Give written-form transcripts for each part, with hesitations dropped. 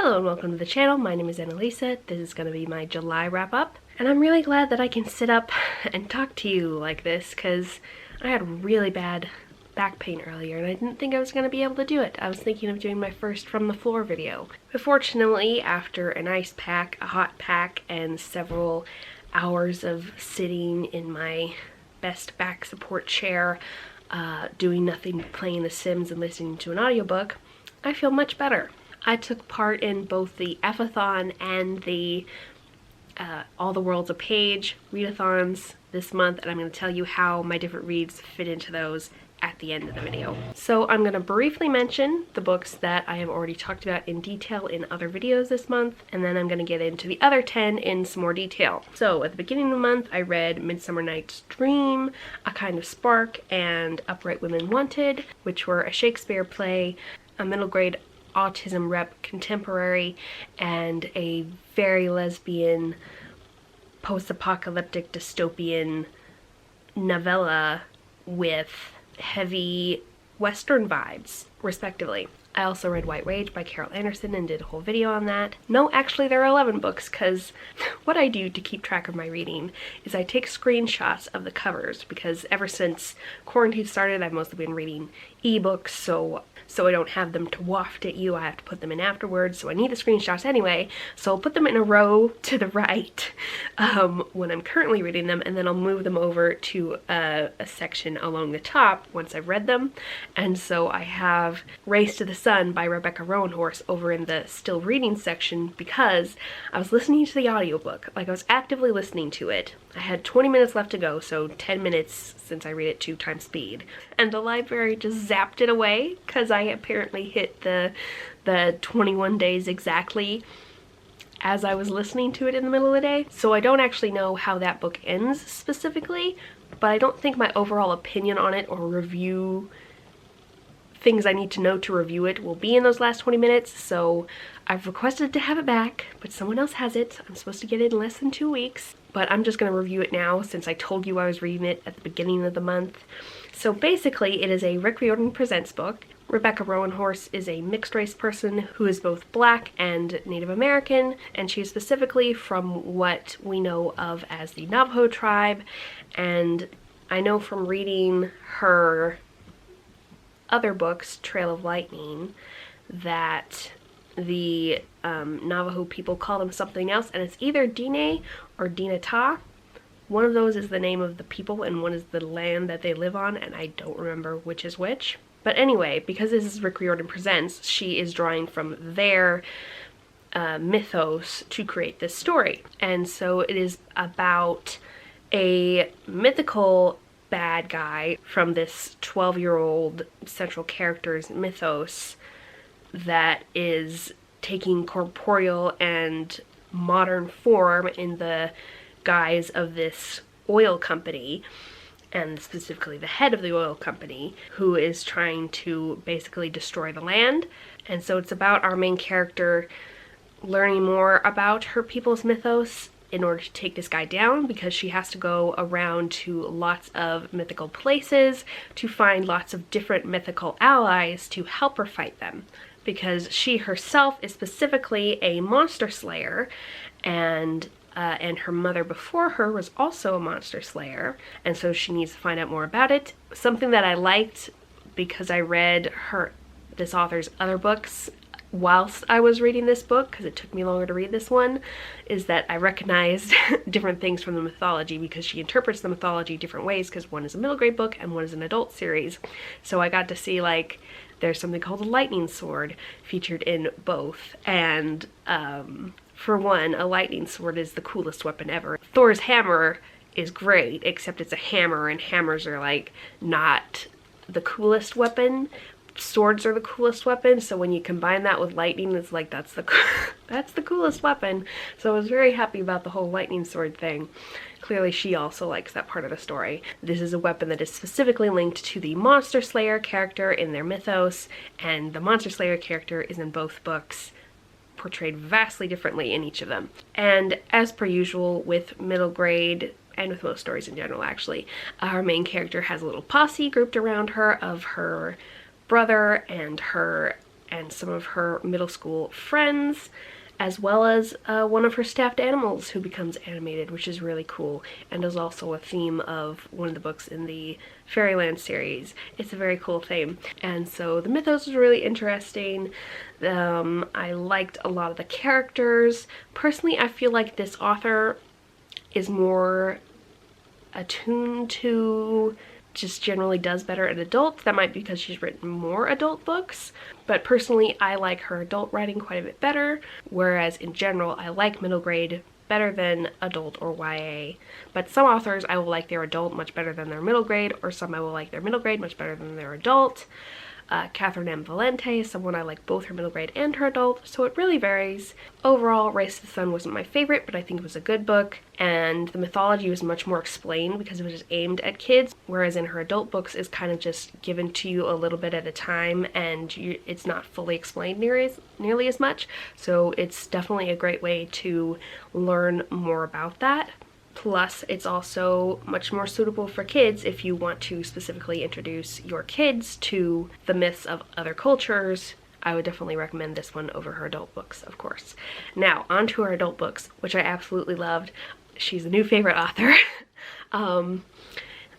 Hello and welcome to the channel. My name is Annalisa. This is going to be my July wrap-up. And I'm really glad that I can sit up and talk to you like this because I had really bad back pain earlier and I didn't think I was going to be able to do it. I was thinking of doing my first from the floor video. But fortunately, after an ice pack, a hot pack, and several hours of sitting in my best back support chair, doing nothing but playing The Sims and listening to an audiobook, I feel much better. I took part in both the F-athon and the All the World's a Page Readathons this month, and I'm going to tell you how my different reads fit into those at the end of the video. So I'm going to briefly mention the books that I have already talked about in detail in other videos this month, and then I'm going to get into the other 10 in some more detail. So at the beginning of the month, I read Midsummer Night's Dream, A Kind of Spark, and Upright Women Wanted, which were a Shakespeare play, a middle grade autism rep contemporary, and a very lesbian post-apocalyptic dystopian novella with heavy Western vibes, respectively. I also read White Rage by Carol Anderson and did a whole video on that. No, actually there are 11 books because what I do to keep track of my reading is I take screenshots of the covers because ever since quarantine started I've mostly been reading ebooks, so I don't have them to waft at you. I have to put them in afterwards, so I need the screenshots anyway. So I'll put them in a row to the right when I'm currently reading them, and then I'll move them over to a section along the top once I've read them. And so I have Race to the Sun by Rebecca Roanhorse over in the still reading section because I was listening to the audiobook. Like, I was actively listening to it. I had 20 minutes left to go, so 10 minutes since I read it 2 times speed. And the library just zapped it away because I apparently hit the 21 days exactly as I was listening to it in the middle of the day. So I don't actually know how that book ends specifically, but I don't think my overall opinion on it or review things I need to know to review it will be in those last 20 minutes, so I've requested to have it back, but someone else has it. I'm supposed to get it in less than 2 weeks, but I'm just going to review it now since I told you I was reading it at the beginning of the month. So basically, it is a Rick Riordan Presents book. Rebecca Roanhorse is a mixed-race person who is both Black and Native American, and she is specifically from what we know of as the Navajo tribe, and I know from reading her other books, Trail of Lightning, that the Navajo people call them something else, and it's either Dine or Dinata. One of those is the name of the people and one is the land that they live on, and I don't remember which is which. But anyway, because this is Rick Riordan Presents, she is drawing from their mythos to create this story. And so it is about a mythical bad guy from this 12-year-old central character's mythos that is taking corporeal and modern form in the guise of this oil company, and specifically the head of the oil company, who is trying to basically destroy the land. And so it's about our main character learning more about her people's mythos in order to take this guy down, because she has to go around to lots of mythical places to find lots of different mythical allies to help her fight them, because she herself is specifically a monster slayer, and her mother before her was also a monster slayer, and so she needs to find out more about it. Something that I liked because I read this author's other books whilst I was reading this book, because it took me longer to read this one, is that I recognized different things from the mythology, because she interprets the mythology different ways, because one is a middle grade book and one is an adult series. So I got to see, like, there's something called a lightning sword featured in both, and for one, a lightning sword is the coolest weapon ever. Thor's hammer is great, except it's a hammer, and hammers are, like, not the coolest weapon. Swords are the coolest weapon, so when you combine that with lightning, it's like that's the coolest weapon. So I was very happy about the whole lightning sword thing. Clearly she also likes that part of the story. This is a weapon that is specifically linked to the Monster Slayer character in their mythos, and the Monster Slayer character is in both books, portrayed vastly differently in each of them. And as per usual with middle grade, and with most stories in general actually, our main character has a little posse grouped around her of her brother and her and some of her middle school friends, as well as one of her stuffed animals who becomes animated, which is really cool, and is also a theme of one of the books in the Fairyland series. It's a very cool theme, and so the mythos was really interesting. I liked a lot of the characters. Personally, I feel like this author is more attuned to, just generally does better at adults. That might be because she's written more adult books, but personally I like her adult writing quite a bit better, whereas in general I like middle grade better than adult or YA. But some authors I will like their adult much better than their middle grade, or some I will like their middle grade much better than their adult. Catherine M. Valente is someone I like both her middle grade and her adult, so it really varies. Overall, Readathons wasn't my favorite, but I think it was a good book, and the mythology was much more explained because it was just aimed at kids, whereas in her adult books is kind of just given to you a little bit at a time, and it's not fully explained nearly as much, so it's definitely a great way to learn more about that. Plus, it's also much more suitable for kids if you want to specifically introduce your kids to the myths of other cultures. I would definitely recommend this one over her adult books, of course. Now, on to her adult books, which I absolutely loved. She's a new favorite author.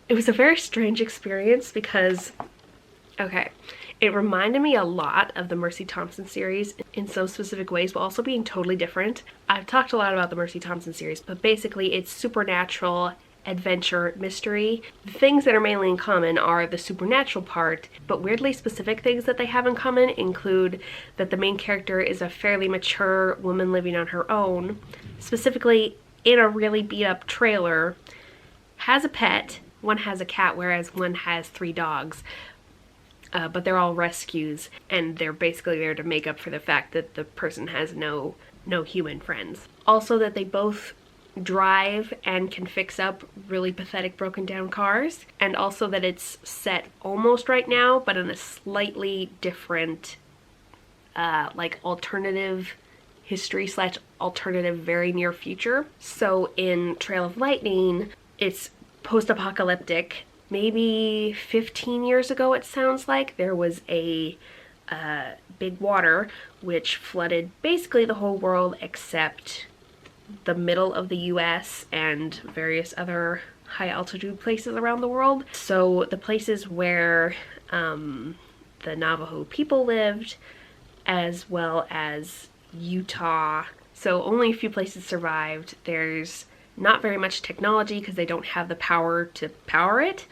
It was a very strange experience because, okay, it reminded me a lot of the Mercy Thompson series in some specific ways, but also being totally different. I've talked a lot about the Mercy Thompson series, but basically it's supernatural, adventure, mystery. The things that are mainly in common are the supernatural part, but weirdly specific things that they have in common include that the main character is a fairly mature woman living on her own, specifically in a really beat up trailer, has a pet. One has a cat, whereas one has 3 dogs. But they're all rescues, and they're basically there to make up for the fact that the person has no human friends. Also that they both drive and can fix up really pathetic broken down cars, and also that it's set almost right now, but in a slightly different, like alternative history / alternative very near future. So in Trail of Lightning, it's post-apocalyptic. Maybe 15 years ago, it sounds like, there was a big water which flooded basically the whole world except the middle of the US and various other high altitude places around the world. So the places where the Navajo people lived, as well as Utah. So only a few places survived. There's not very much technology because they don't have the power to power it.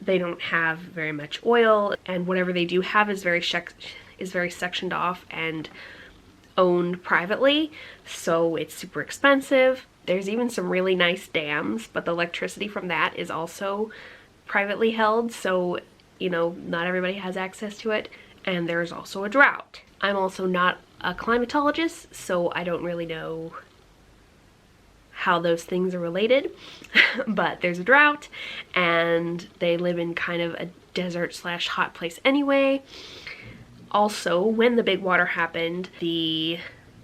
They don't have very much oil, and whatever they do have is very sectioned off and owned privately, so it's super expensive. There's even some really nice dams, but the electricity from that is also privately held, so you know, not everybody has access to it. And there's also a drought. I'm also not a climatologist, so I don't really know how those things are related, but there's a drought and they live in kind of a desert / hot place anyway. Also, when the big water happened, the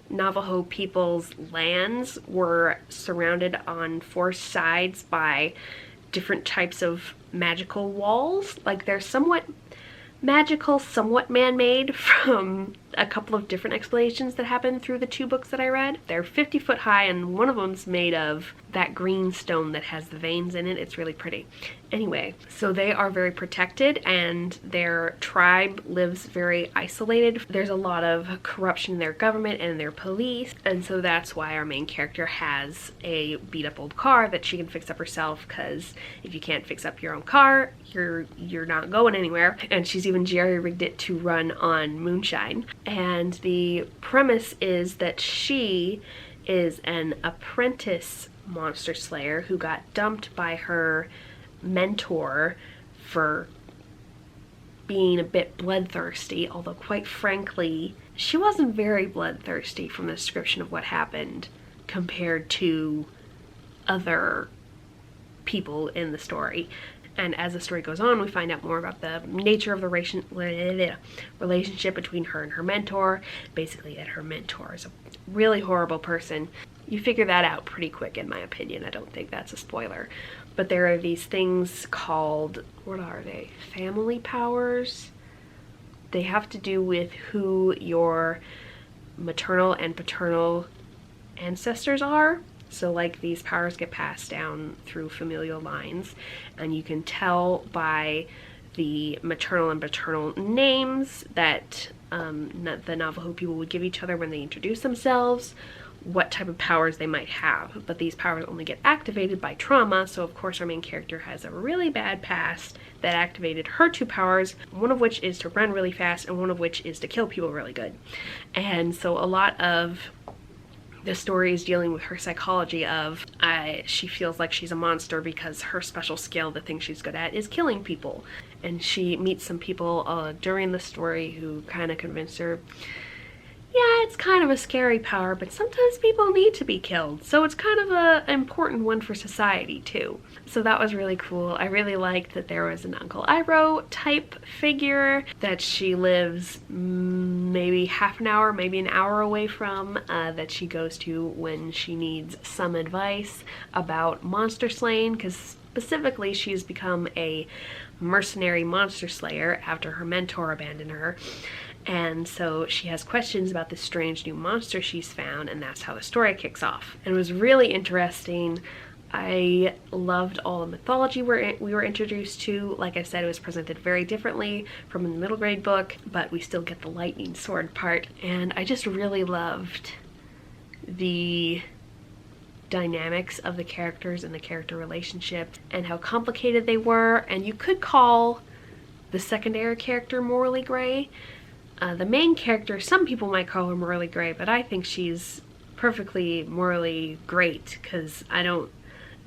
Navajo people's lands were surrounded on 4 sides by different types of magical walls. Like, they're somewhat magical, somewhat man-made, from a couple of different explanations that happened through the 2 books that I read. They're 50 foot high, and one of them's made of that green stone that has the veins in it. It's really pretty. Anyway, so they are very protected, and their tribe lives very isolated. There's a lot of corruption in their government and their police, and so that's why our main character has a beat-up old car that she can fix up herself, because if you can't fix up your own car, you're not going anywhere. And she's even jerry-rigged it to run on moonshine. And the premise is that she is an apprentice monster slayer who got dumped by her mentor for being a bit bloodthirsty, although quite frankly, she wasn't very bloodthirsty from the description of what happened compared to other people in the story. And as the story goes on, we find out more about the nature of the relationship between her and her mentor. Basically, that her mentor is a really horrible person. You figure that out pretty quick, in my opinion. I don't think that's a spoiler. But there are these things called, what are they? Family powers? They have to do with who your maternal and paternal ancestors are. So like these powers get passed down through familial lines, and you can tell by the maternal and paternal names that the Navajo people would give each other when they introduce themselves, what type of powers they might have. But these powers only get activated by trauma, so of course our main character has a really bad past that activated her 2 powers, one of which is to run really fast and one of which is to kill people really good. And so a lot of the story is dealing with her psychology of she feels like she's a monster because her special skill, the thing she's good at, is killing people. And she meets some people during the story who kind of convince her, yeah, it's kind of a scary power, but sometimes people need to be killed. So it's kind of an important one for society too. So that was really cool. I really liked that there was an Uncle Iroh type figure that she lives maybe half an hour, maybe an hour away from, that she goes to when she needs some advice about monster slaying, because specifically she's become a mercenary monster slayer after her mentor abandoned her. And so she has questions about this strange new monster she's found, and that's how the story kicks off. And it was really interesting. I loved all the mythology we were introduced to. Like I said, it was presented very differently from the middle grade book, but we still get the lightning sword part. And I just really loved the dynamics of the characters and the character relationships and how complicated they were. And you could call the secondary character morally gray. The main character, some people might call her morally gray, but I think she's perfectly morally great, because I don't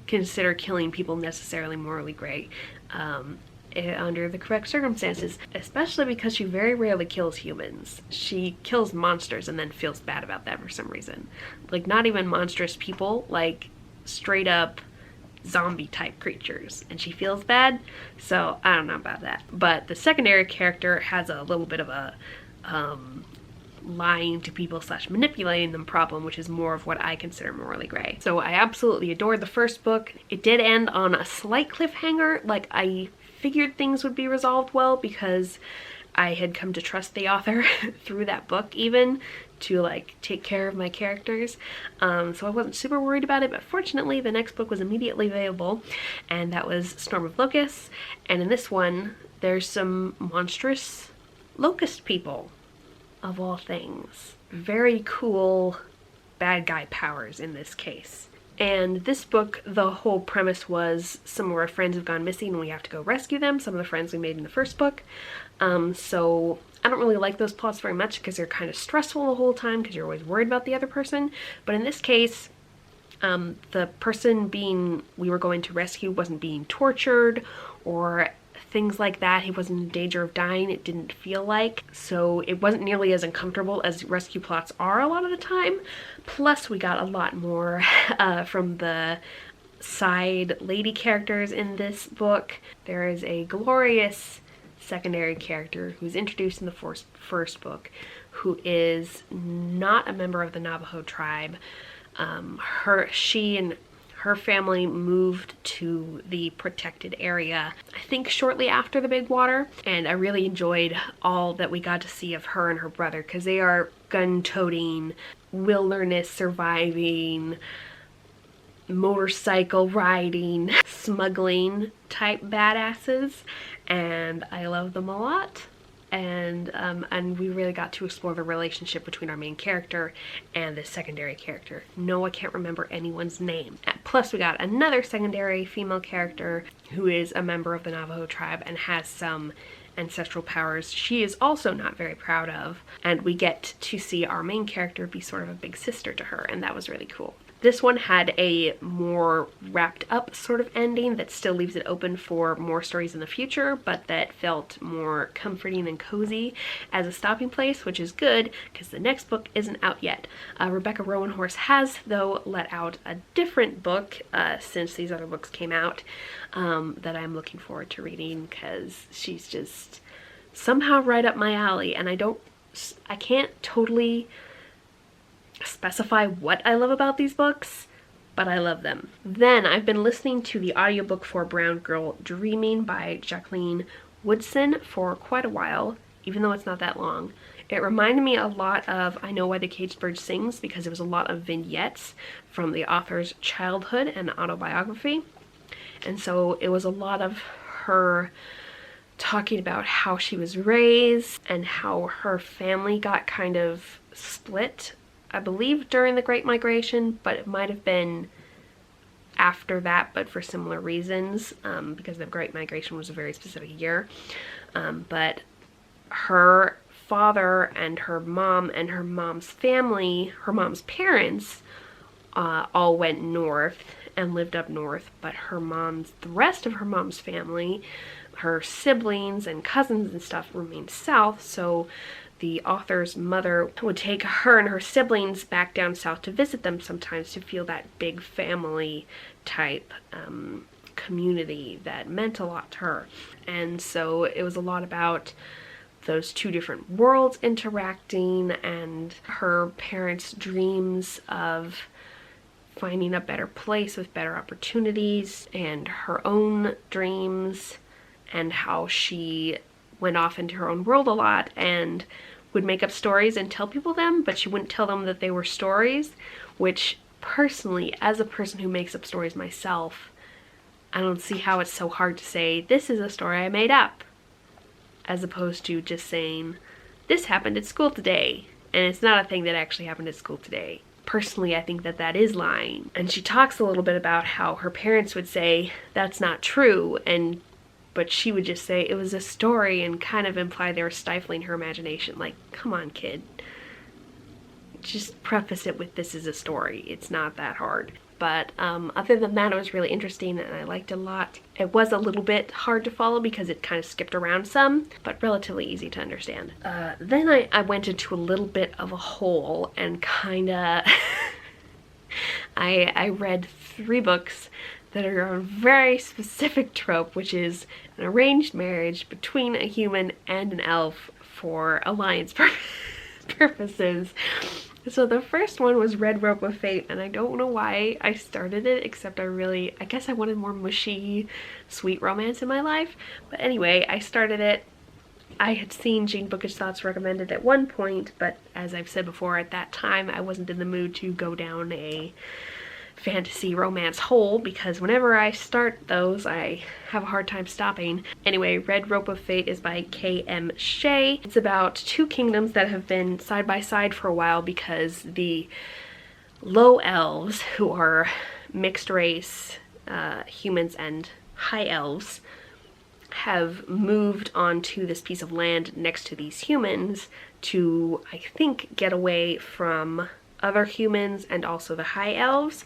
consider killing people necessarily morally gray under the correct circumstances, especially because she very rarely kills humans. She kills monsters and then feels bad about that for some reason. Like, not even monstrous people, like straight up zombie type creatures, and she feels bad. So I don't know about that. But the secondary character has a little bit of a lying to people / manipulating them problem, which is more of what I consider morally gray. So I absolutely adored the first book. It did end on a slight cliffhanger. Like, I figured things would be resolved well because I had come to trust the author through that book even to like take care of my characters. So I wasn't super worried about it, but fortunately the next book was immediately available, and that was Storm of Locusts. And in this one, there's some monstrous locust people, of all things. Very cool bad guy powers in this case. And this book, the whole premise was some of our friends have gone missing and we have to go rescue them. Some of the friends we made in the first book. So I don't really like those plots very much because they're kind of stressful the whole time because you're always worried about the other person. But in this case, the person we were going to rescue wasn't being tortured or things like that. He wasn't in danger of dying, it didn't feel like. So it wasn't nearly as uncomfortable as rescue plots are a lot of the time. Plus we got a lot more from the side lady characters in this book. There is a glorious secondary character who's introduced in the first book who is not a member of the Navajo tribe. She and her family moved to the protected area, I think shortly after the Big Water, and I really enjoyed all that we got to see of her and her brother because they are gun-toting, wilderness surviving, motorcycle riding, smuggling type badasses, and I love them a lot. And we really got to explore the relationship between our main character and the secondary character. No, I can't remember anyone's name. Plus we got another secondary female character who is a member of the Navajo tribe and has some ancestral powers she is also not very proud of, and we get to see our main character be sort of a big sister to her, and that was really cool. This one had a more wrapped up sort of ending that still leaves it open for more stories in the future, but that felt more comforting and cozy as a stopping place, which is good because the next book isn't out yet. Rebecca Roanhorse has, though, let out a different book since these other books came out that I'm looking forward to reading because she's just somehow right up my alley, and I can't totally specify what I love about these books, but I love them. Then I've been listening to the audiobook for Brown Girl Dreaming by Jacqueline Woodson for quite a while. even though it's not that long. It reminded me a lot of I Know Why the Caged Bird Sings, because it was a lot of vignettes from the author's childhood and autobiography. And so it was a lot of her talking about how she was raised and how her family got kind of split, I believe during the Great Migration, but it might have been after that, but for similar reasons, because the Great Migration was a very specific year. But her father and her mom's family, her mom's parents, all went north and lived up north, but the rest of her mom's family, her siblings and cousins and stuff, remained south. So the author's mother would take her and her siblings back down south to visit them sometimes, to feel that big family type community that meant a lot to her. And so it was a lot about those two different worlds interacting, and her parents' dreams of finding a better place with better opportunities, and her own dreams, and how she went off into her own world a lot and would make up stories and tell people them, but she wouldn't tell them that they were stories, which personally, as a person who makes up stories myself, I don't see how it's so hard to say, this is a story I made up, as opposed to just saying, this happened at school today, and it's not a thing that actually happened at school today. Personally, I think that that is lying. And she talks a little bit about how her parents would say, that's not true, but she would just say it was a story and kind of imply they were stifling her imagination. Like, come on, kid. Just preface it with, this is a story. It's not that hard. But other than that, it was really interesting and I liked it a lot. It was a little bit hard to follow because it kind of skipped around some, but relatively easy to understand. Then I went into a little bit of a hole and kind of... I read 3 books that are a very specific trope, which is an arranged marriage between a human and an elf for alliance purposes. So the first one was Red Rope of Fate, and I don't know why I started it, except I guess I wanted more mushy, sweet romance in my life. But anyway, I started it. I had seen Jane Bookish Thoughts recommended at one point, but as I've said before, at that time I wasn't in the mood to go down a fantasy romance hole, because whenever I start those I have a hard time stopping. Anyway, Red Rope of Fate is by K.M. Shea. It's about 2 kingdoms that have been side by side for a while because the low elves, who are mixed race humans and high elves, have moved onto this piece of land next to these humans to, I think, get away from other humans and also the high elves.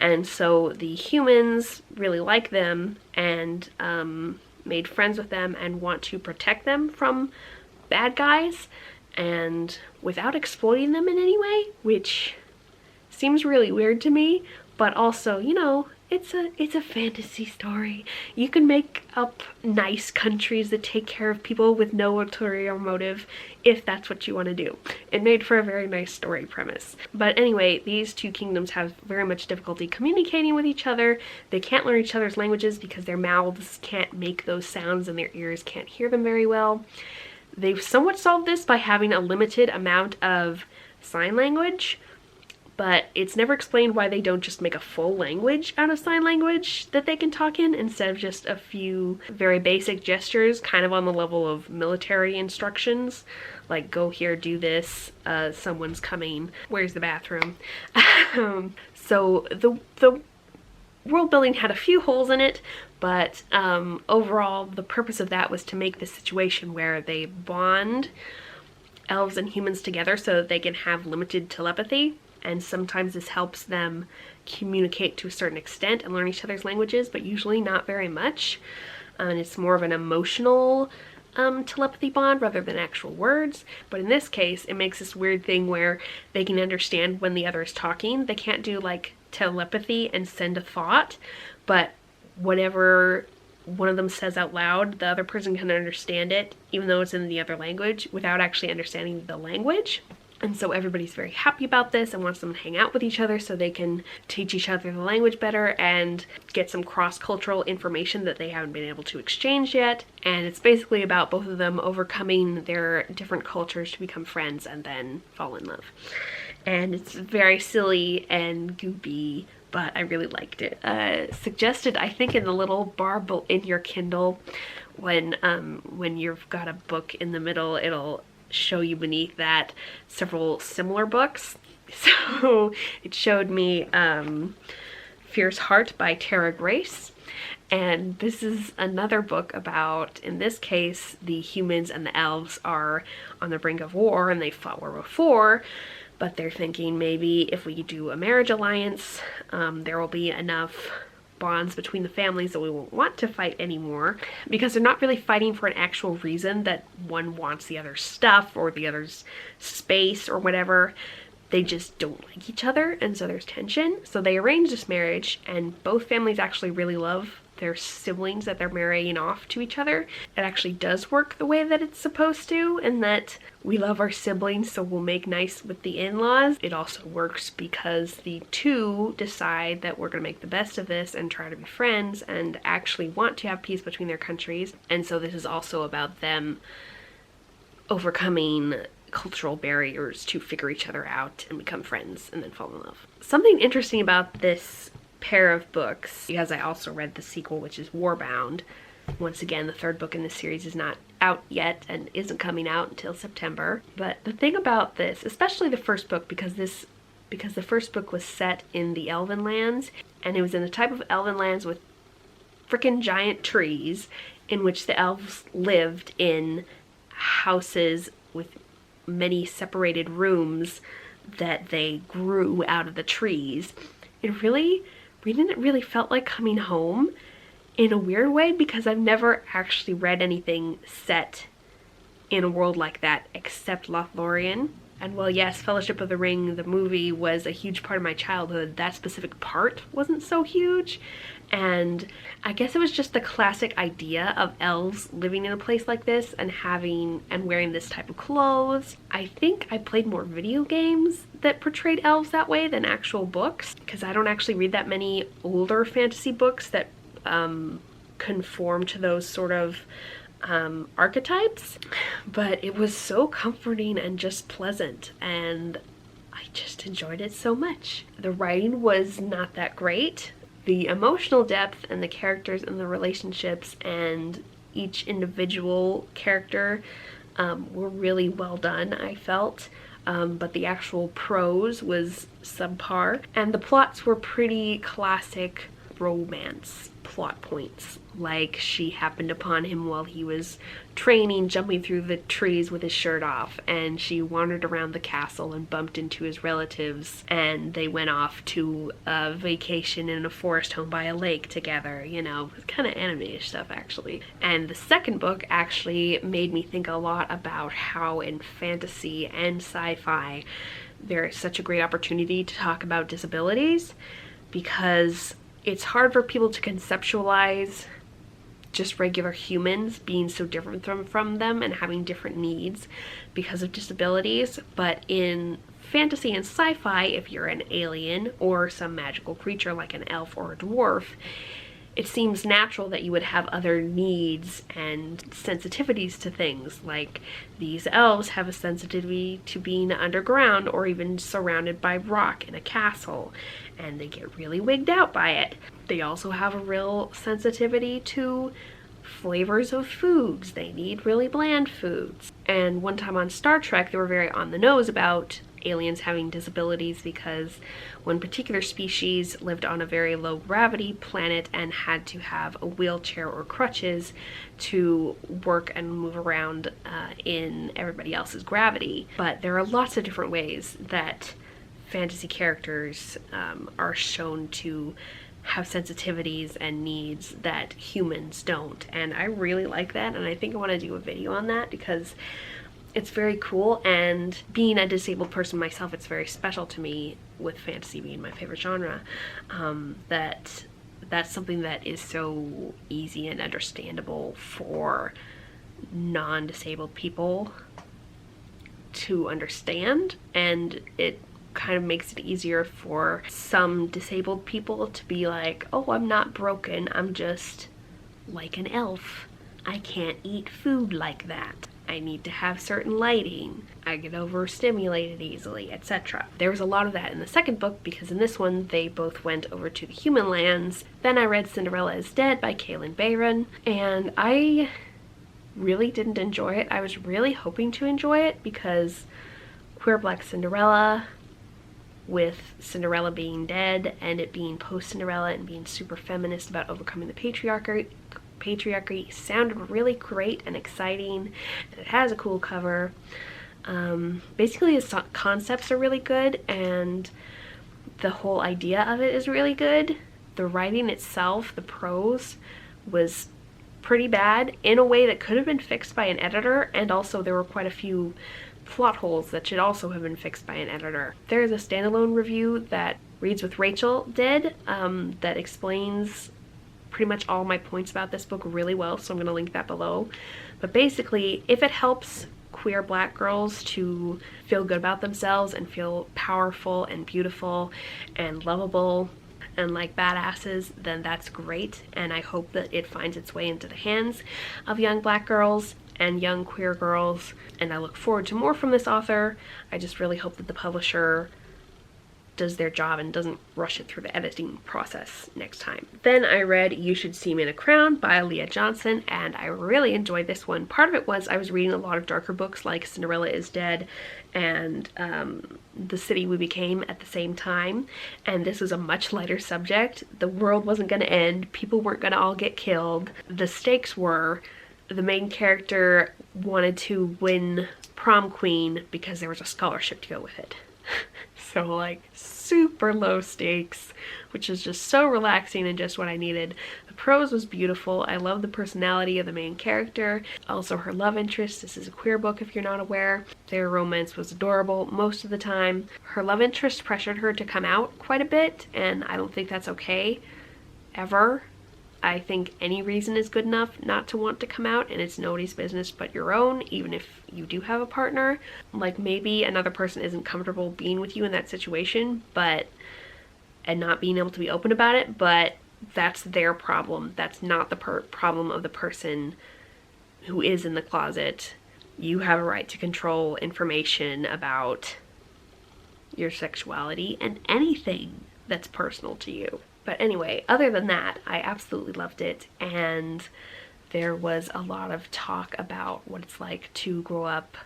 And so the humans really like them and made friends with them and want to protect them from bad guys, and without exploiting them in any way, which seems really weird to me, but also, you know, it's a fantasy story. You can make up nice countries that take care of people with no ulterior motive if that's what you want to do. It made for a very nice story premise. But anyway, these 2 kingdoms have very much difficulty communicating with each other. They can't learn each other's languages because their mouths can't make those sounds and their ears can't hear them very well. They've somewhat solved this by having a limited amount of sign language, but it's never explained why they don't just make a full language out of sign language that they can talk in, instead of just a few very basic gestures, kind of on the level of military instructions, like go here, do this, someone's coming, where's the bathroom? So the world building had a few holes in it, but overall the purpose of that was to make this situation where they bond elves and humans together so that they can have limited telepathy. And sometimes this helps them communicate to a certain extent and learn each other's languages, but usually not very much. And it's more of an emotional telepathy bond rather than actual words. But in this case, it makes this weird thing where they can understand when the other is talking. They can't do like telepathy and send a thought, but whatever one of them says out loud, the other person can understand it, even though it's in the other language, without actually understanding the language. And so everybody's very happy about this and wants them to hang out with each other so they can teach each other the language better and get some cross-cultural information that they haven't been able to exchange yet. And it's basically about both of them overcoming their different cultures to become friends and then fall in love. And it's very silly and goopy, but I really liked it. Suggested, I think, in the little bar in your Kindle, when you've got a book in the middle, it'll show you beneath that several similar books. So it showed me Fierce Heart by Grayce, and this is another book about, in this case, the humans and the elves are on the brink of war, and they fought war before, but they're thinking maybe if we do a marriage alliance, there will be enough bonds between the families that we won't want to fight anymore, because they're not really fighting for an actual reason that one wants the other's stuff or the other's space or whatever. They just don't like each other, and so there's tension. So they arrange this marriage, and both families actually really love their siblings that they're marrying off to each other. It actually does work the way that it's supposed to, and that we love our siblings, so we'll make nice with the in-laws. It also works because the two decide that we're gonna make the best of this and try to be friends and actually want to have peace between their countries. And so this is also about them overcoming cultural barriers to figure each other out and become friends and then fall in love. Something interesting about this pair of books, because I also read the sequel, which is Warbound. Once again, the third book in the series is not out yet and isn't coming out until September. But the thing about this, especially the first book, because the first book was set in the Elven lands, and it was in the type of Elven lands with frickin' giant trees, in which the elves lived in houses with many separated rooms that they grew out of the trees. Reading it really felt like coming home in a weird way, because I've never actually read anything set in a world like that except Lothlorien. And while yes, Fellowship of the Ring, the movie, was a huge part of my childhood, that specific part wasn't so huge. And I guess it was just the classic idea of elves living in a place like this and wearing this type of clothes. I think I played more video games that portrayed elves that way than actual books, because I don't actually read that many older fantasy books that conform to those sort of archetypes. But it was so comforting and just pleasant, and I just enjoyed it so much. The writing was not that great. The emotional depth and the characters and the relationships and each individual character were really well done, I felt. But the actual prose was subpar, and the plots were pretty classic romance plot points, like she happened upon him while he was training, jumping through the trees with his shirt off, and she wandered around the castle and bumped into his relatives, and they went off to a vacation in a forest home by a lake together, you know, kind of anime-ish stuff actually. And the second book actually made me think a lot about how in fantasy and sci-fi there is such a great opportunity to talk about disabilities, because it's hard for people to conceptualize just regular humans being so different from them and having different needs because of disabilities. But in fantasy and sci-fi, if you're an alien or some magical creature like an elf or a dwarf, it seems natural that you would have other needs and sensitivities to things. Like these elves have a sensitivity to being underground or even surrounded by rock in a castle, and they get really wigged out by it. They also have a real sensitivity to flavors of foods. They need really bland foods. And one time on Star Trek, they were very on the nose about aliens having disabilities, because one particular species lived on a very low gravity planet and had to have a wheelchair or crutches to work and move around in everybody else's gravity. But there are lots of different ways that fantasy characters are shown to have sensitivities and needs that humans don't, and I really like that, and I think I want to do a video on that because it's very cool. And being a disabled person myself, it's very special to me, with fantasy being my favorite genre, that's something that is so easy and understandable for non-disabled people to understand, and it kind of makes it easier for some disabled people to be like, oh, I'm not broken, I'm just like an elf. I can't eat food like that. I need to have certain lighting. I get overstimulated easily, etc. There was a lot of that in the second book, because in this one they both went over to the human lands. Then I read Cinderella is Dead by Kalynn Bayron, and I really didn't enjoy it. I was really hoping to enjoy it because queer black Cinderella, with Cinderella being dead and it being post-Cinderella and being super feminist about overcoming the patriarchy sounded really great and exciting, and it has a cool cover. Basically the concepts are really good and the whole idea of it is really good. The writing itself, the prose, was pretty bad in a way that could have been fixed by an editor, and also there were quite a few plot holes that should also have been fixed by an editor. There is a standalone review that Reads with Rachel did that explains pretty much all my points about this book really well, so I'm going to link that below. But basically, if it helps queer black girls to feel good about themselves and feel powerful and beautiful and lovable and like badasses, then that's great, and I hope that it finds its way into the hands of young black girls and young queer girls, and I look forward to more from this author. I just really hope that the publisher does their job and doesn't rush it through the editing process next time. Then I read You Should See Me in a Crown by Leah Johnson, and I really enjoyed this one. Part of it was I was reading a lot of darker books like Cinderella is Dead and The City We Became at the same time, and this was a much lighter subject. The world wasn't going to end, people weren't going to all get killed. The stakes were the main character wanted to win Prom Queen because there was a scholarship to go with it. So like super low stakes, which is just so relaxing and just what I needed. The prose was beautiful. I love the personality of the main character. Also her love interest. This is a queer book if you're not aware. Their romance was adorable most of the time. Her love interest pressured her to come out quite a bit, and I don't think that's okay ever. I think any reason is good enough not to want to come out, and it's nobody's business but your own, even if you do have a partner. Like maybe another person isn't comfortable being with you in that situation, and not being able to be open about it, but that's their problem. That's not the problem of the person who is in the closet. You have a right to control information about your sexuality and anything that's personal to you. But anyway, other than that, I absolutely loved it, and there was a lot of talk about what it's like to grow up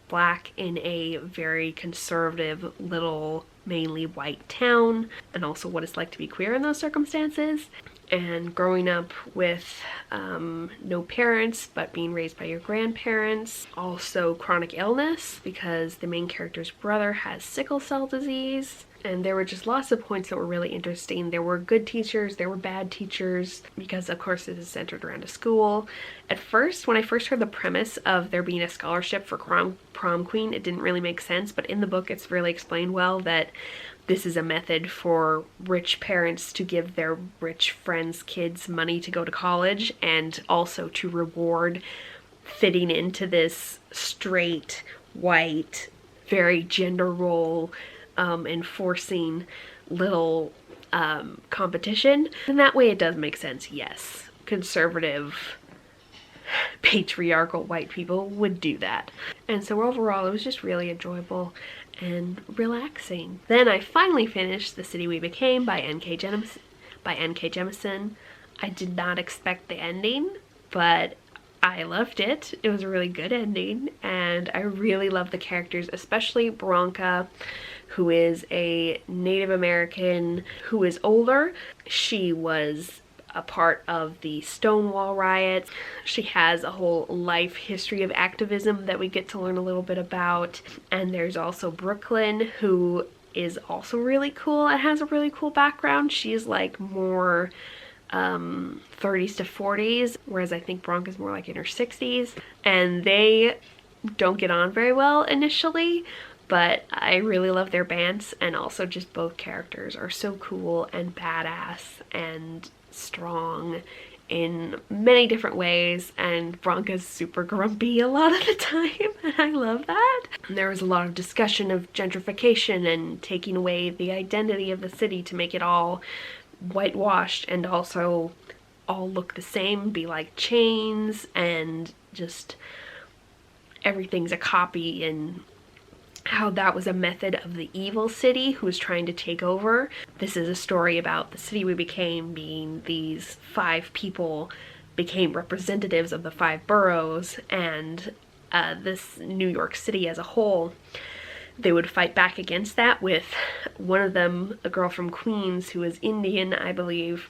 black in a very conservative little mainly white town, and also what it's like to be queer in those circumstances, and growing up with no parents but being raised by your grandparents. Also chronic illness because the main character's brother has sickle cell disease. And there were just lots of points that were really interesting. There were good teachers, there were bad teachers, because of course it is centered around a school. At first, when I first heard the premise of there being a scholarship for Prom Queen, it didn't really make sense, but in the book it's really explained well that this is a method for rich parents to give their rich friends' kids money to go to college, and also to reward fitting into this straight, white, very gender role enforcing little competition. And that way it does make sense, yes. Conservative, patriarchal white people would do that. And so overall it was just really enjoyable and relaxing. Then I finally finished The City We Became by N.K. Jemisin. I did not expect the ending, but I loved it. It was a really good ending, and I really love the characters, especially Bronca, who is a Native American who is older. She was a part of the Stonewall riots. She has a whole life history of activism that we get to learn a little bit about. And there's also Brooklyn, who is also really cool and has a really cool background. She's like more 30s to 40s, whereas I think Bronca's more like in her 60s. And they don't get on very well initially, but I really love their bands, and also just both characters are so cool and badass and strong in many different ways, and Bronca's super grumpy a lot of the time, and I love that. And there was a lot of discussion of gentrification and taking away the identity of the city to make it all whitewashed and also all look the same, be like chains, and just everything's a copy, and how that was a method of the evil city who was trying to take over. This is a story about the city we became being these 5 people became representatives of the 5 boroughs, and this New York City as a whole. They would fight back against that with one of them, a girl from Queens who was Indian, I believe,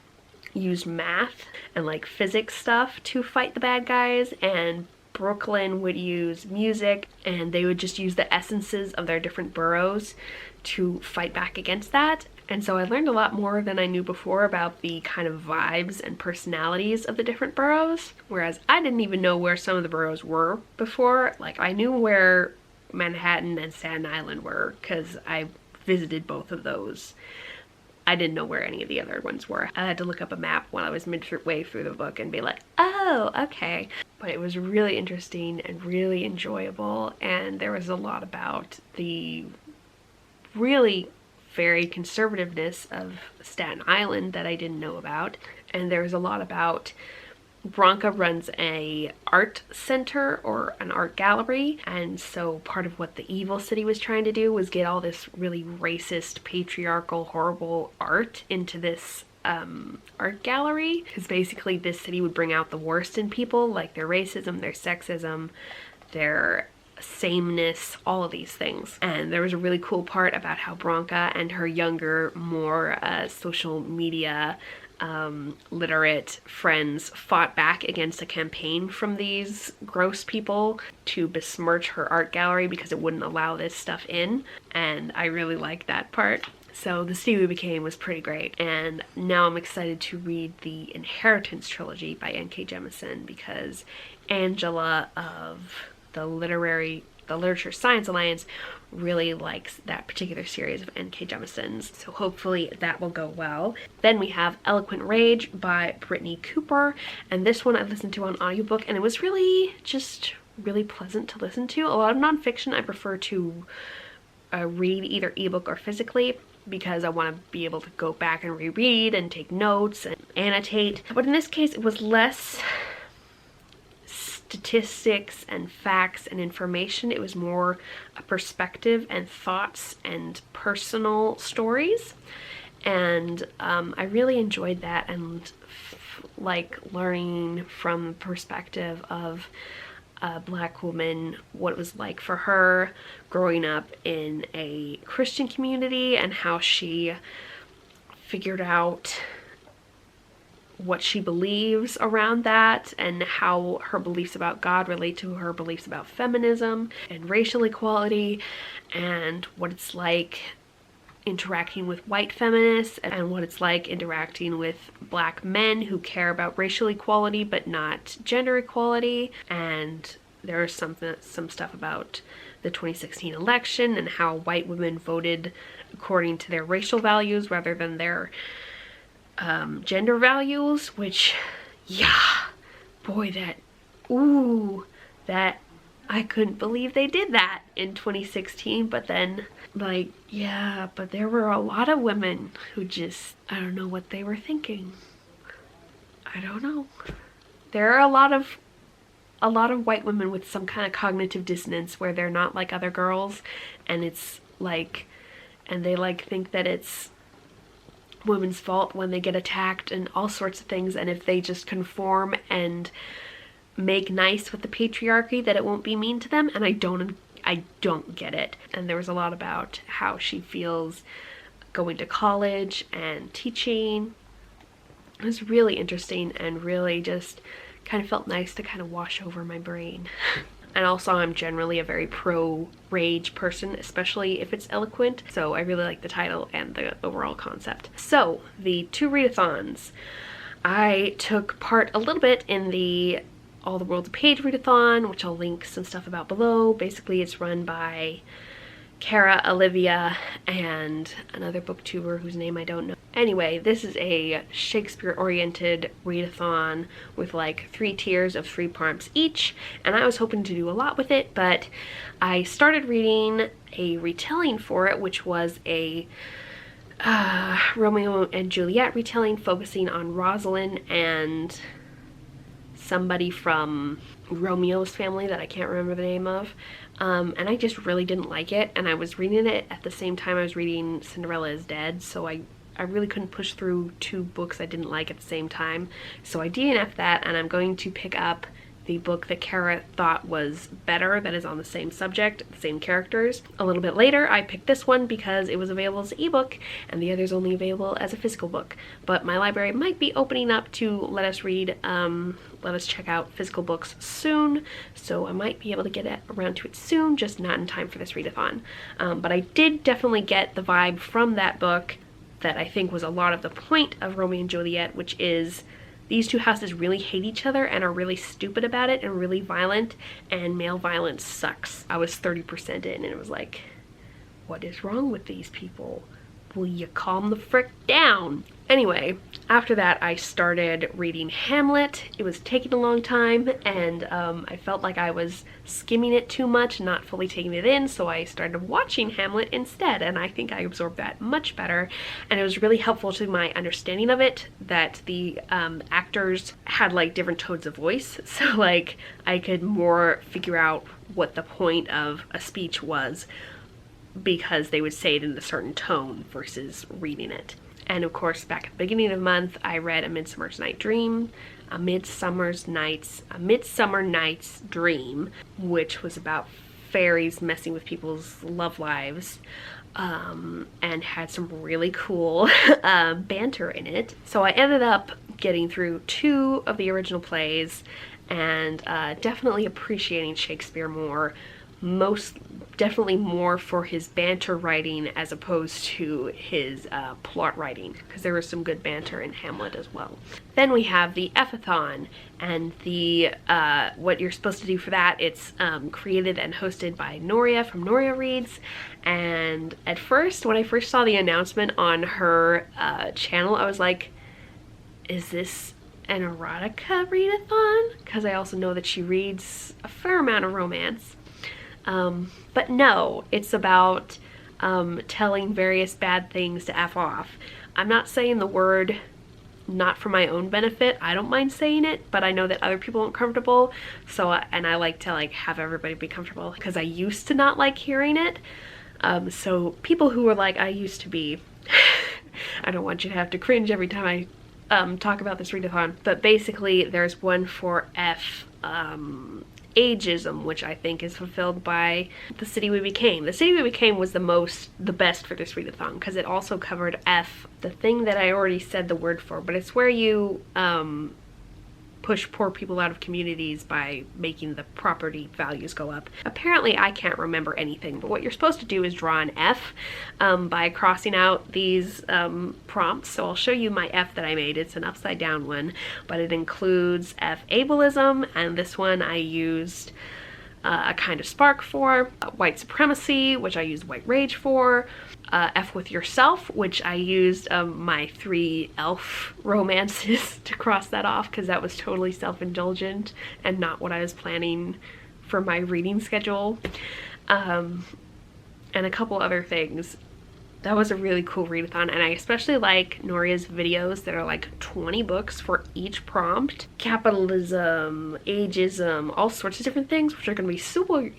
used math and like physics stuff to fight the bad guys, and Brooklyn would use music, and they would just use the essences of their different boroughs to fight back against that. And so I learned a lot more than I knew before about the kind of vibes and personalities of the different boroughs, whereas I didn't even know where some of the boroughs were before. Like, I knew where Manhattan and Staten Island were because I visited both of those. I didn't know where any of the other ones were. I had to look up a map when I was midway through the book and be like, oh, okay. But it was really interesting and really enjoyable, and there was a lot about the really very conservativeness of Staten Island that I didn't know about, and there was a lot about Bronca runs a art center or an art gallery, and so part of what the evil city was trying to do was get all this really racist, patriarchal, horrible art into this art gallery, because basically this city would bring out the worst in people, like their racism, their sexism, their sameness, all of these things. And there was a really cool part about how Bronca and her younger, more social media literate friends fought back against a campaign from these gross people to besmirch her art gallery because it wouldn't allow this stuff in, and I really liked that part. So the city we became was pretty great, and now I'm excited to read the Inheritance trilogy by N.K. Jemisin, because Angela of the Literature Science Alliance really likes that particular series of N.K. Jemisin's, so hopefully that will go well. Then we have Eloquent Rage by Brittney Cooper, and this one I listened to on audiobook, and it was really just really pleasant to listen to. A lot of nonfiction I prefer to read either ebook or physically, because I want to be able to go back and reread and take notes and annotate. But in this case, it was less statistics and facts and information. It was more a perspective and thoughts and personal stories, and I really enjoyed that, and like learning from the perspective of a Black woman, what it was like for her growing up in a Christian community and how she figured out what she believes around that, and how her beliefs about God relate to her beliefs about feminism and racial equality, and what it's like interacting with white feminists, and what it's like interacting with Black men who care about racial equality but not gender equality. And there's some stuff about the 2016 election and how white women voted according to their racial values rather than their gender values, which, yeah, boy, that I couldn't believe they did that in 2016. But then, like, yeah, but there were a lot of women who just, I don't know what they were thinking. I don't know. There are a lot of white women with some kind of cognitive dissonance where they're not like other girls, and it's like, and they like think that it's women's fault when they get attacked and all sorts of things, and if they just conform and make nice with the patriarchy, that it won't be mean to them. And I don't get it. And there was a lot about how she feels going to college and teaching. It was really interesting, and really just kind of felt nice to kind of wash over my brain. And also, I'm generally a very pro-rage person, especially if it's eloquent, so I really like the title and the overall concept. So, the 2 readathons. I took part a little bit in the All the World's a Page readathon, which I'll link some stuff about below. Basically, it's run by Kara, Olivia, and another booktuber whose name I don't know. Anyway, this is a Shakespeare-oriented readathon with like 3 tiers of 3 prompts each, and I was hoping to do a lot with it, but I started reading a retelling for it, which was a Romeo and Juliet retelling focusing on Rosalind and somebody from Romeo's family that I can't remember the name of. And I just really didn't like it, and I was reading it at the same time I was reading Cinderella is Dead, so I really couldn't push through 2 books I didn't like at the same time. So I DNF'd that, and I'm going to pick up the book that Kara thought was better, that is on the same subject, the same characters. A little bit later, I picked this one because it was available as an ebook, and the other's only available as a physical book. But my library might be opening up to let us read, let us check out physical books soon, so I might be able to get around to it soon, just not in time for this readathon. But I did definitely get the vibe from that book that I think was a lot of the point of Romeo and Juliet, which is these 2 houses really hate each other and are really stupid about it and really violent, and male violence sucks. I was 30% in and it was like, what is wrong with these people? Will you calm the frick down? Anyway, after that I started reading Hamlet. It was taking a long time, and I felt like I was skimming it too much, not fully taking it in, so I started watching Hamlet instead, and I think I absorbed that much better, and it was really helpful to my understanding of it that the actors had like different tones of voice, so like I could more figure out what the point of a speech was because they would say it in a certain tone versus reading it. And of course, back at the beginning of the month, I read A Midsummer Night's Dream, which was about fairies messing with people's love lives, and had some really cool banter in it. So I ended up getting through 2 of the original plays, and definitely appreciating Shakespeare more. Definitely more for his banter writing as opposed to his plot writing, because there was some good banter in Hamlet as well. Then we have the F-athon, and the what you're supposed to do for that, it's created and hosted by Noria from Noria Reads, and at first, when I first saw the announcement on her channel, I was like, is this an erotica readathon? Because I also know that she reads a fair amount of romance. But no, it's about telling various bad things to F off. I'm not saying the word not for my own benefit. I don't mind saying it, but I know that other people aren't comfortable, so and I like to like have everybody be comfortable, because I used to not like hearing it. So people who are like I used to be, I don't want you to have to cringe every time I talk about this readathon, but basically there's one for F ageism, which I think is fulfilled by The City We Became. The City We Became was the best for this readathon, because it also covered F, the thing that I already said the word for, but it's where you push poor people out of communities by making the property values go up. Apparently I can't remember anything, but what you're supposed to do is draw an F by crossing out these prompts. So I'll show you my F that I made. It's an upside down one, but it includes F ableism, and this one I used a kind of spark for, white supremacy, which I used white rage for, F with yourself, which I used my 3 elf romances to cross that off, because that was totally self-indulgent and not what I was planning for my reading schedule, and a couple other things. That was a really cool readathon, and I especially like Noria's videos that are like 20 books for each prompt. Capitalism, ageism, all sorts of different things, which are going to be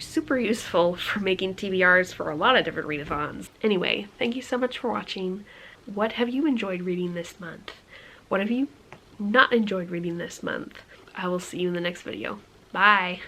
super useful for making TBRs for a lot of different readathons. Anyway, thank you so much for watching. What have you enjoyed reading this month? What have you not enjoyed reading this month? I will see you in the next video. Bye!